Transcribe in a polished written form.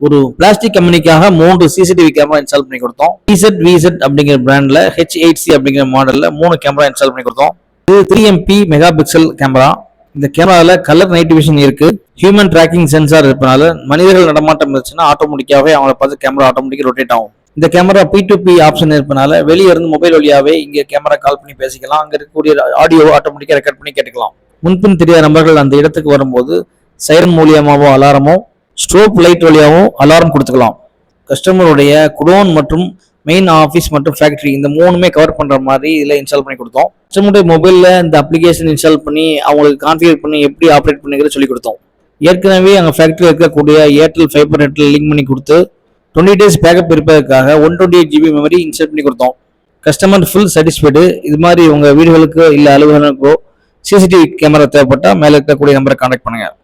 ஒரு plastic கம்பெனிக்காக 3 CCTV camera install பண்ணி கொடுத்தோம். VZ அப்படிங்கிற பிராண்ட்ல H8C அப்படிங்கிற மாடல்ல 3 கேமரா இன்ஸ்டால் பண்ணி கொடுத்தோம். இது 3MP மெகா பிக்சல் கேமரா. இந்த கேமரால கலர் நைட் விஷன் இருக்கு. ஹியூமன் டிராக்கிங் சென்சார் இருப்பனால மனிதர்கள் நடமாட்டம் இருந்துச்சுன்னா ஆட்டோமேட்டிக்காவே அவங்கள பார்த்து கேமரா ஆட்டோமேட்டிக்கா ரொட்டேட் ஆகும். இந்த கேமரா P2P ஆப்ஷன் இருப்பனால வெளியே இருந்து மொபைல் வழியாவே இங்க கேமரா கால் பண்ணி பேசிக்கலாம். அங்க இருக்கக்கூடிய ஆடியோ ஆட்டோமேட்டிக்கா ரெக்கார்ட் பண்ணி கேட்டுக்கலாம். முன்பின் தெரியாத நபர்கள் அந்த இடத்துக்கு வரும்போது சைரன் மூலியமாவோ அலாரமோ ஸ்ட்ரோப் லைட் வழியாகவும் அலாரம் கொடுத்துக்கலாம். கஸ்டமருடைய குடோன் மற்றும் மெயின் ஆஃபீஸ் மற்றும் ஃபேக்டரி இந்த 3மே கவர் பண்ற மாதிரி இதில் இன்ஸ்டால் பண்ணி கொடுத்தோம். கஸ்டமருடைய மொபைலில் இந்த அப்ளிகேஷன் இன்ஸ்டால் பண்ணி அவங்களுக்கு கான்ஃபிகர் பண்ணி எப்படி ஆப்ரேட் பண்ணிக்கிறத சொல்லி கொடுத்தோம். ஏற்கனவே அங்கே ஃபேக்டரியில் இருக்கக்கூடிய ஏர்டெல் ஃபைபர் நெட்டில் லிங்க் பண்ணி கொடுத்து 20 days பேக்கப் இருப்பதற்காக 128 GB மெமரி இன்ஸ்டால் பண்ணி கொடுத்தோம். Customer full satisfied. இது மாதிரி உங்கள் வீடுகளுக்கு இல்லை அலுவலகங்களுக்கோ சிசிடிவி கேமரா தேவைப்பட்டால் மேலே இருக்கக்கூடிய நம்பரை கான்டாக்ட் பண்ணுங்கள்.